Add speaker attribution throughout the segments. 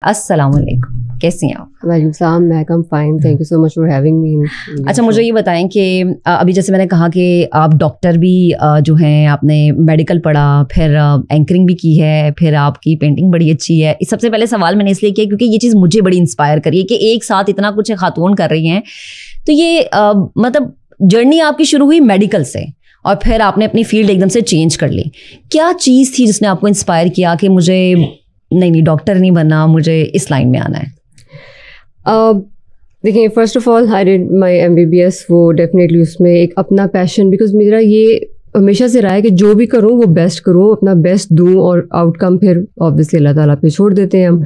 Speaker 1: अस्सलाम वालेकुम, कैसी हैं आप?
Speaker 2: वालेकुम सलाम, मैं fine, thank you so much for having me.
Speaker 1: अच्छा, मुझे ये बताएं कि अभी जैसे मैंने कहा कि आप डॉक्टर भी जो हैं, आपने मेडिकल पढ़ा, फिर एंकरिंग भी की है, फिर आपकी पेंटिंग बड़ी अच्छी है। सबसे पहले सवाल मैंने इसलिए किया क्योंकि ये चीज़ मुझे बड़ी इंस्पायर करी है कि एक साथ इतना कुछ खातून कर रही हैं। तो ये मतलब जर्नी आपकी शुरू हुई मेडिकल से और फिर आपने अपनी फील्ड एकदम से चेंज कर ली। क्या चीज़ थी जिसने आपको इंस्पायर किया कि मुझे नहीं डॉक्टर नहीं बनना, मुझे इस लाइन में आना है?
Speaker 2: देखिए, first of all I did my MBBS, वो डेफिनेटली उसमें एक अपना पैशन, बिकॉज मेरा ये हमेशा से रहा है कि जो भी करूँ वो बेस्ट करूँ, अपना बेस्ट दूँ और आउटकम फिर ऑब्वियसली अल्लाह ताला पे छोड़ देते हैं हम।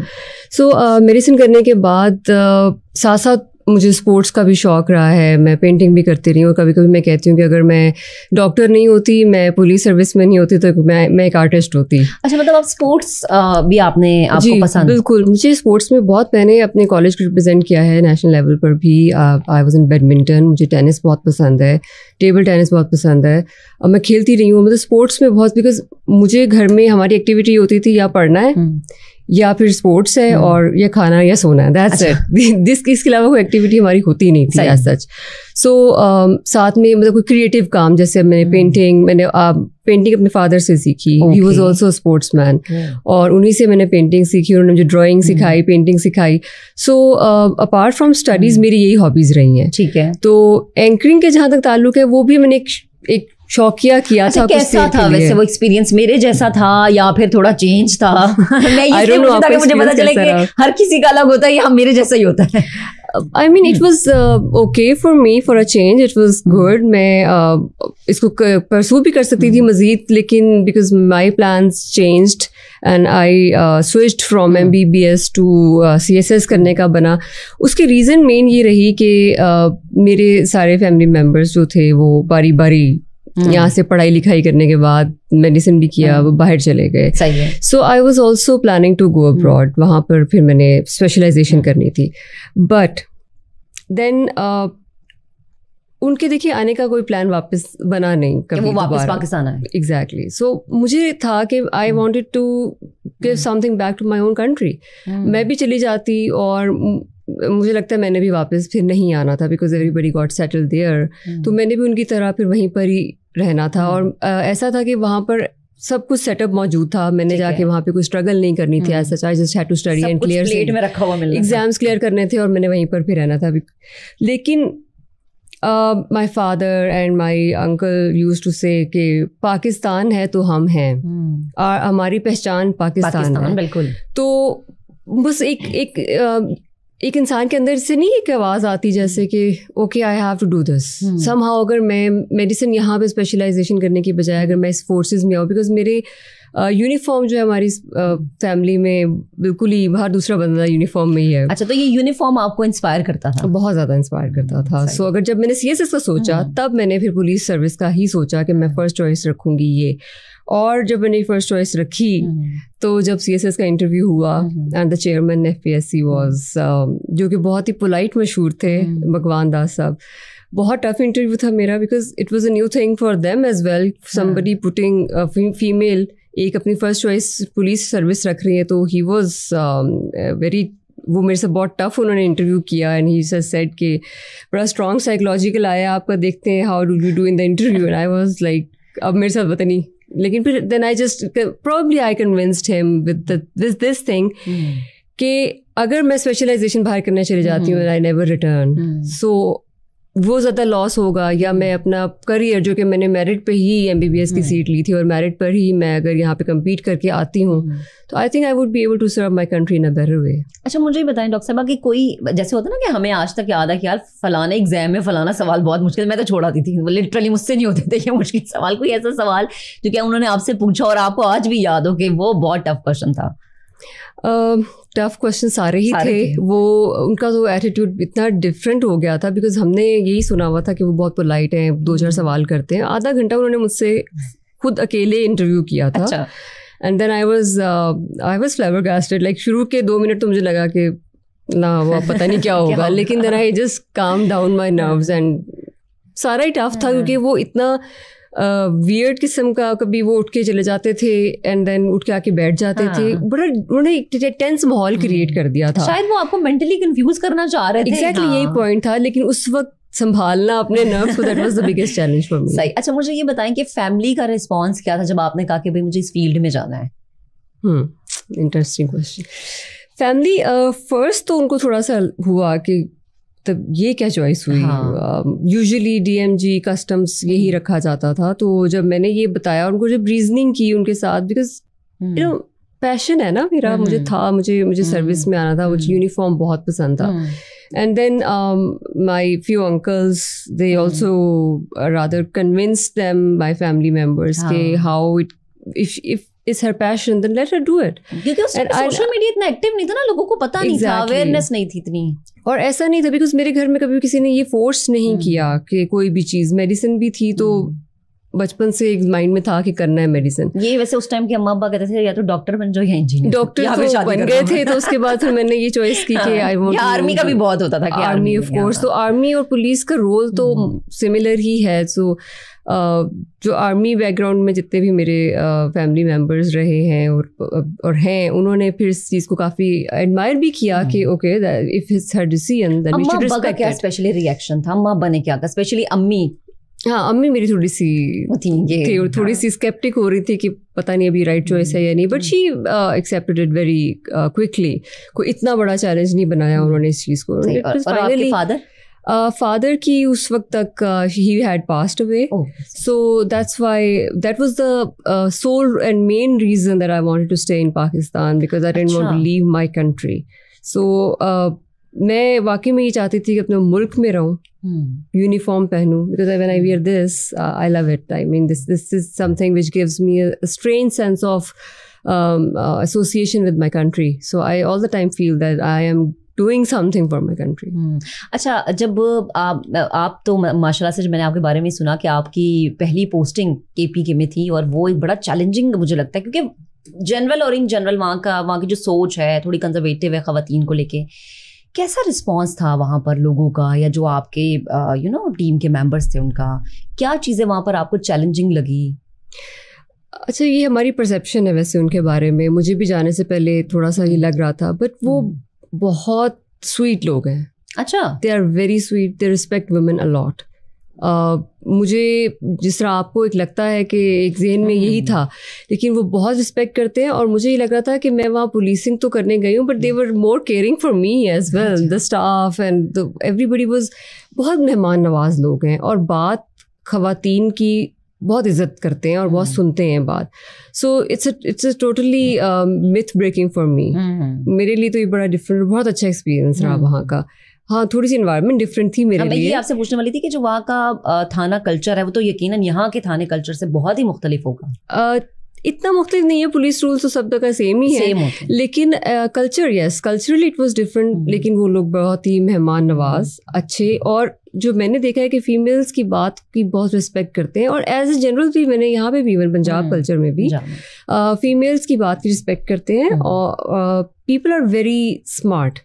Speaker 2: सो मेडिसिन करने के बाद साथ साथ मुझे स्पोर्ट्स का भी शौक़ रहा है, मैं पेंटिंग भी करती रही हूँ। कभी कभी मैं कहती हूँ कि अगर मैं डॉक्टर नहीं होती, मैं पुलिस सर्विस में नहीं होती, तो मैं एक आर्टिस्ट होती।
Speaker 1: अच्छा, मतलब आप स्पोर्ट्स भी आपको पसंद?
Speaker 2: बिल्कुल, मुझे स्पोर्ट्स में बहुत, मैंने अपने कॉलेज को रिप्रेजेंट किया है नेशनल लेवल पर भी। आई वाज इन बैडमिंटन, मुझे टेनिस बहुत पसंद है, टेबल टेनिस बहुत पसंद है और मैं खेलती रही हूँ। मतलब स्पोर्ट्स में बहुत, बिकॉज मुझे घर में हमारी एक्टिविटी होती थी या पढ़ना है या फिर स्पोर्ट्स है और या खाना या सोना है, दैट्स इट। इसके अलावा कोई एक्टिविटी हमारी होती नहीं थी एज सच। सो साथ में मतलब कोई क्रिएटिव काम, जैसे मैंने मैंने पेंटिंग अपने फादर से सीखी। ही वाज आल्सो स्पोर्ट्समैन और उन्हीं से मैंने पेंटिंग सीखी, उन्होंने मुझे ड्राइंग सिखाई, पेंटिंग सिखाई। सो अपार्ट फ्रॉम स्टडीज़ मेरी यही हॉबीज़ रही हैं।
Speaker 1: ठीक है।
Speaker 2: तो एंकरिंग के जहाँ तक ताल्लुक है, वो भी मैंने एक शौकिया किया था।
Speaker 1: कैसा था वैसे वो एक्सपीरियंस? मेरे जैसा था या फिर थोड़ा चेंज था? मैं ये मुझे पता चले कि हर किसी का अलग होता है, या मेरे जैसा ही होता है।
Speaker 2: I mean, it was okay for me for a change. It was good. मैं इसको परसू भी कर सकती थी मज़ीद, लेकिन because my plans changed and I switched from MBBS to CSS करने का बना। उसके रीज़न मेन ये रही कि मेरे सारे फैमिली मेम्बर्स जो थे वो बारी बारी यहाँ से पढ़ाई लिखाई करने के बाद मेडिसिन भी किया, वो बाहर चले गए।
Speaker 1: सही है।
Speaker 2: So I was also planning to go abroad, वहाँ पर फिर मैंने स्पेशलाइजेशन करनी थी। बट देन उनके देखिए आने का कोई प्लान वापस बना नहीं, कभी
Speaker 1: वो वापस पाकिस्तान आए।
Speaker 2: एग्जैक्टली। सो मुझे था कि I wanted to give something back to my own country. मैं भी चली जाती और मुझे लगता है मैंने भी वापस फिर नहीं आना था, because everybody got settled there. तो मैंने भी उनकी तरह फिर वहीं पर ही रहना था और ऐसा था कि वहाँ पर सब कुछ सेटअप मौजूद था। मैंने जाके वहाँ पे कोई स्ट्रगल नहीं करनी थी। As such I just had to study and clear,
Speaker 1: plate में रखा हुआ मिलना,
Speaker 2: एग्जाम्स क्लियर करने थे और मैंने वहीं पर फिर रहना था। लेकिन my father and my uncle use to say कि पाकिस्तान है तो हम हैं और हमारी पहचान पाकिस्तान है।
Speaker 1: बिल्कुल।
Speaker 2: तो बस एक इंसान के अंदर से नहीं एक आवाज़ आती जैसे कि okay I have to do this somehow. अगर मैं मेडिसिन यहाँ पे स्पेशलाइजेशन करने की बजाय अगर मैं इस फोर्सेस में आऊँ, बिकॉज मेरे यूनिफॉर्म जो है हमारी फैमिली में बिल्कुल ही बाहर दूसरा बंदा यूनिफॉर्म में ही है।
Speaker 1: अच्छा, तो ये यूनिफॉर्म आपको इंस्पायर करता था?
Speaker 2: बहुत ज़्यादा इंस्पायर करता था। सो अगर जब मैंने CSS का सोचा तब मैंने फिर पुलिस सर्विस का ही सोचा कि मैं फर्स्ट चॉइस रखूँगी ये। और जब मैंने फर्स्ट चॉइस रखी तो जब CSS का इंटरव्यू हुआ and the chairman FPSC was जो कि बहुत ही पोलाइट मशहूर थे, भगवान दास साहब, बहुत टफ इंटरव्यू था मेरा, because it was a new thing for them as well, somebody putting female एक अपनी फर्स्ट चॉइस पुलिस सर्विस रख रही है। तो ही वाज वेरी, वो मेरे से बहुत टफ उन्होंने इंटरव्यू किया एंड ही सेड कि बड़ा स्ट्रॉन्ग साइकोलॉजिकल आया आपका, देखते हैं how do you do in the interview. And I was like अब मेरे साथ पता नहीं, लेकिन फिर then I just probably I convinced him with this thing कि अगर मैं स्पेशलाइजेशन बाहर करने चले जाती हूँ I never return, so वो ज़्यादा लॉस होगा, या मैं अपना करियर जो कि मैंने मेरिट पे ही MBBS की सीट ली थी और मेरिट पर ही मैं अगर यहाँ पे कम्पीट करके आती हूँ तो I think I would be able to serve my country in a better way.
Speaker 1: अच्छा, मुझे ये बताएं डॉक्टर साहब कि कोई जैसे होता है ना कि हमें आज तक याद है कि यार फलाने एग्जाम में फलाना सवाल बहुत मुश्किल, मैं तो छोड़ आती थी, लिटरली मुझसे नहीं होते थे ये मुश्किल सवाल। कोई ऐसा सवाल जो क्या उन्होंने आपसे पूछा और आपको आज भी याद हो कि वो बहुत टफ क्वेश्चन था?
Speaker 2: टफ क्वेश्चन सारे ही थे। वो उनका तो एटीट्यूड इतना डिफरेंट हो गया था, बिकॉज हमने यही सुना हुआ था कि वो बहुत पोलाइट हैं, 2-4 सवाल करते हैं। आधा घंटा उन्होंने मुझसे खुद अकेले इंटरव्यू किया था।
Speaker 1: अच्छा।
Speaker 2: And then I was flabbergasted, like शुरू के 2 मिनट तो मुझे लगा कि ना वो पता नहीं क्या होगा, लेकिन then I just calm down my nerves and सारा ही टफ था, क्योंकि वो इतना वियर्ड किस्म का, कभी वो उठ के चले जाते थे एंड देन उठ के आके बैठ जाते थे, बड़ा उन्होंने एक टेंस माहौल क्रिएट कर दिया था।
Speaker 1: शायद वो आपको मेंटली कंफ्यूज करना चाह रहे थे।
Speaker 2: एग्जैक्टली यही पॉइंट था, लेकिन उस वक्त संभालना अपने नर्व्स को, that was the biggest challenge for me.
Speaker 1: सही। अच्छा मुझे ये बताएं कि फैमिली का रिस्पांस क्या था जब आपने कहा कि भाई मुझे इस फील्ड में जाना है?
Speaker 2: Interesting question. फैमिली फर्स्ट तो उनको थोड़ा सा हुआ कि तब ये क्या चॉइस हुई। यूजुअली डीएमजी कस्टम्स यही रखा जाता था, तो जब मैंने ये बताया उनको, जब रीजनिंग की उनके साथ, बिकॉज यू नो पैशन है ना मेरा, मुझे सर्विस में आना था, मुझे यूनिफॉर्म बहुत पसंद था। And then my few uncles, they also rather convinced them, my family members, ke how if it's her passion, then let her do it.
Speaker 1: क्योंकि उस सोशल मीडिया इतना एक्टिव नहीं था ना, लोगों को पता नहीं था, अवेयरनेस नहीं थी इतनी।
Speaker 2: और ऐसा नहीं था, बिकॉज मेरे घर में कभी किसी ने ये फोर्स नहीं किया कि कोई भी चीज़, मेडिसिन भी थी तो बचपन से एक माइंड में था कि करना है मेडिसिन।
Speaker 1: ये वैसे उस टाइम के अम्मा अब्बा कहते थे या तो डॉक्टर बन जाओ या इंजीनियर।
Speaker 2: डॉक्टर तो बन गए थे, तो उसके बाद फिर मैंने ये चॉइस की कि आई वांट।
Speaker 1: आर्मी का भी बहुत होता था कि
Speaker 2: आर्मी ऑफ कोर्स, तो आर्मी और पुलिस का रोल तो सिमिलर ही है। सो जो आर्मी बैकग्राउंड में जितने भी मेरे फैमिली मेम्बर्स रहे हैं और हैं, उन्होंने फिर इस चीज़ को काफ़ी एडमायर भी किया कि okay if it's her decision then we should respect it.
Speaker 1: क्या स्पेशली रिएक्शन था अम्मा बने क्या, स्पेशली अम्मी?
Speaker 2: हाँ, अम्मी मेरी थोड़ी सी थी और थोड़ी सी स्केप्टिक हो रही थी कि पता नहीं अभी राइट चॉइस है या नहीं, but she accepted it very quickly. कोई इतना बड़ा चैलेंज नहीं बनाया उन्होंने इस चीज़ को।
Speaker 1: और आपके फादर?
Speaker 2: फादर की उस वक्त तक he had passed away, so that's why that was the sole and main reason that I wanted to stay in Pakistan, because I didn't want to leave my country. So मैं वाकई में ये चाहती थी कि अपने मुल्क में रहूं, यूनिफॉर्म पहनूं, because when I wear this I love it. I mean this is something which gives me a strange sense of association with my country. So I all the time feel that I am doing something for my country.
Speaker 1: अच्छा, जब आप तो माशाल्लाह से, मैंने आपके बारे में सुना कि आपकी पहली पोस्टिंग KPK में थी और वो एक बड़ा चैलेंजिंग मुझे लगता है, क्योंकि जनरल और इन जनरल वहाँ की जो सोच है थोड़ी कंजर्वेटिव है ख़वातीन को लेके। कैसा रिस्पांस था वहाँ पर लोगों का, या जो आपके टीम के मेंबर्स थे उनका, क्या चीज़ें वहाँ पर आपको चैलेंजिंग लगी?
Speaker 2: अच्छा, ये हमारी परसेप्शन है वैसे उनके बारे में। मुझे भी जाने से पहले थोड़ा सा ये लग रहा था, बट वो बहुत स्वीट लोग हैं।
Speaker 1: अच्छा,
Speaker 2: they are very sweet, they respect women a lot. मुझे जिस तरह आपको एक लगता है कि एक जहन में यही था, लेकिन वो बहुत रिस्पेक्ट करते हैं। और मुझे ये लग रहा था कि मैं वहाँ पुलिसिंग तो करने गई हूँ, but they were more caring for me as well, the staff and everybody was बहुत मेहमान नवाज लोग हैं, और बात ख़वातीन की बहुत इज्जत करते हैं और बहुत सुनते हैं बात। So it's a totally myth breaking for me. मेरे लिए तो ये बड़ा डिफरेंट, बहुत अच्छा एक्सपीरियंस रहा वहाँ का। हाँ, थोड़ी सी एनवायरनमेंट डिफरेंट थी मेरे लिए।
Speaker 1: मैं ये आपसे पूछने वाली थी कि जो वहाँ का थाना कल्चर है वो तो यकीनन यहाँ के थाने कल्चर से बहुत ही मुख्तलिफ होगा।
Speaker 2: इतना मुख्तलिफ नहीं है, पुलिस रूल तो सब जगह सेम ही है, लेकिन culture, yes, culturally it was different. लेकिन वो लोग बहुत ही मेहमान नवाज, अच्छे, और जो मैंने देखा है कि फीमेल्स की बात की बहुत रिस्पेक्ट करते हैं। और एज ए जनरल भी मैंने यहाँ पे भी, इवन पंजाब कल्चर में भी फीमेल्स की बात की रिस्पेक्ट करते हैं। और people are very smart,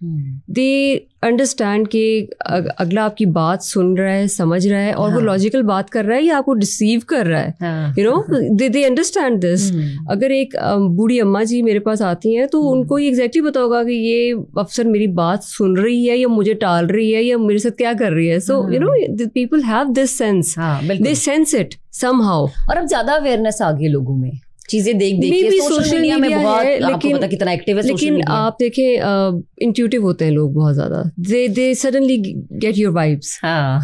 Speaker 2: they understand कि अगला आपकी बात सुन रहा है, समझ रहा है, और वो लॉजिकल बात कर रहा है या आपको डिसीव कर रहा है। You know, they understand this. अगर एक बूढ़ी अम्मा जी मेरे पास आती हैं तो उनको ये एग्जैक्टली पता होगा कि ये अफसर मेरी बात सुन रही है या मुझे टाल रही है या मेरे साथ क्या कर रही है। So you know, people have this sense, they sense it somehow.
Speaker 1: और अब ज्यादा अवेयरनेस आ गई लोगों में, चीजें देख के। सोशल मीडिया में बहुत आपको पता कितना एक्टिव है,
Speaker 2: लेकिन आप देखें इंट्यूटिव होते हैं लोग बहुत ज्यादा। They suddenly get your vibes.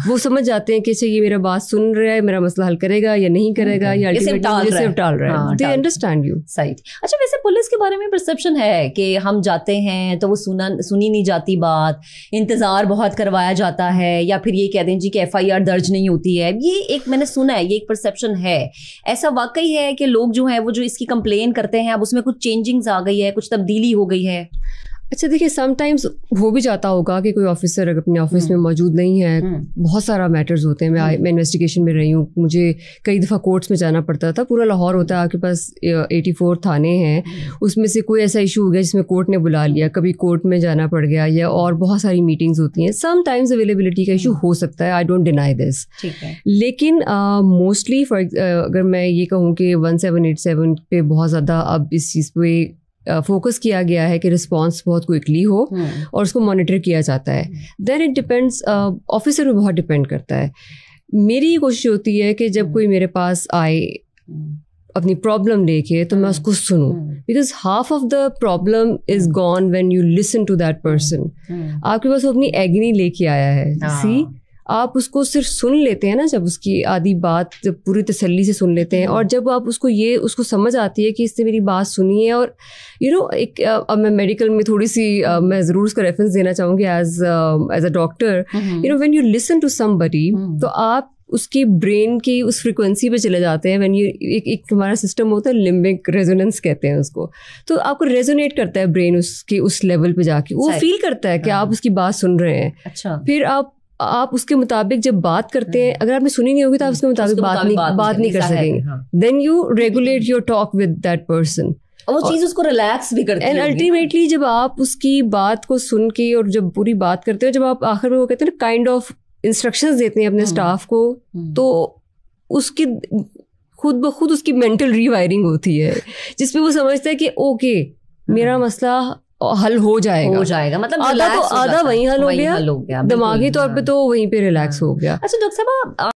Speaker 2: वो समझ जाते हैं कि अच्छा ये मेरा बात सुन रहा है, मेरा मसला हल करेगा या नहीं करेगा, या सिर्फ टाल रहा है। They understand you.
Speaker 1: सही। अच्छा, वैसे पुलिस के बारे में परसेप्शन है कि हम जाते हैं तो वो सुनी नहीं जाती बात, इंतजार बहुत करवाया जाता है, या फिर ये कह दें जी कि FIR दर्ज नहीं होती है। ये एक मैंने सुना है, ये एक परसेप्शन है। ऐसा वाकई है कि लोग जो है वो जो इसकी कंप्लेन करते हैं अब उसमें कुछ चेंजिंग्स आ गई है, कुछ तब्दीली हो गई है?
Speaker 2: अच्छा देखिए, समटाइम्स हो भी जाता होगा कि कोई ऑफिसर अपने ऑफिस में मौजूद नहीं है, बहुत सारा मैटर्स होते हैं। मैं इन्वेस्टिगेशन में रही हूँ, मुझे कई दफ़ा कोर्ट्स में जाना पड़ता था। पूरा लाहौर होता है, आपके पास 84 थाने हैं, उसमें से कोई ऐसा इशू हो गया जिसमें कोर्ट ने बुला लिया, कभी कोर्ट में जाना पड़ गया, या और बहुत सारी मीटिंग्स होती हैं। समटाइम्स अवेलेबिलिटी का इशू हो सकता है, आई डोंट डिनाई दिस, लेकिन मोस्टली अगर मैं ये कहूँ कि 1787 पे बहुत ज़्यादा अब इस चीज़ पे फोकस किया गया है कि रिस्पांस बहुत क्विकली हो और उसको मॉनिटर किया जाता है। देन इट डिपेंड्स, ऑफिसर पे बहुत डिपेंड करता है। मेरी ये कोशिश होती है कि जब कोई मेरे पास आए अपनी प्रॉब्लम लेके, तो मैं उसको सुनूं, because half of the problem is gone when you listen to that person. आपके पास वो अपनी एग्नी लेके आया है, सी आप उसको सिर्फ सुन लेते हैं ना, जब उसकी आधी बात जब पूरी तसल्ली से सुन लेते हैं, और जब आप उसको समझ आती है कि इसने मेरी बात सुनी है, और एक अब मैं मेडिकल में थोड़ी सी मैं ज़रूर उसका रेफरेंस देना चाहूँगी as a doctor. When you listen to somebody, तो आप उसकी ब्रेन की उस फ्रिक्वेंसी पे चले जाते हैं। व्हेन यू एक हमारा सिस्टम होता है लिम्बिक रेजोनेंस कहते हैं उसको, तो आपको रेजोनेट करता है ब्रेन उसके उस लेवल पे जाके, वो फील करता है कि आप उसकी बात सुन रहे हैं। अच्छा, फिर आप उसके मुताबिक जब बात करते हैं, अगर आपने सुनी नहीं होगी तो आप उसके मुताबिक बात नहीं कर सकेंगे। Then you regulate your talk with that person,
Speaker 1: और वो चीज उसको रिलैक्स भी करती है।
Speaker 2: एंड अल्टीमेटली जब आप उसकी बात को सुन के और जब पूरी बात करते हो, जब आप आखिर में वो कहते हैं ना काइंड ऑफ इंस्ट्रक्शंस देते हैं अपने स्टाफ को, तो उसकी खुद ब खुद उसकी मेंटल रीवायरिंग होती है, जिसमें वो समझता है कि ओके मेरा मसला हल हो जाएगा।
Speaker 1: मतलब
Speaker 2: आधा वहीं हल हो गया, दिमागी तौर पे तो वहीं पे रिलैक्स हो गया।
Speaker 1: अच्छा डॉक्टर साहब,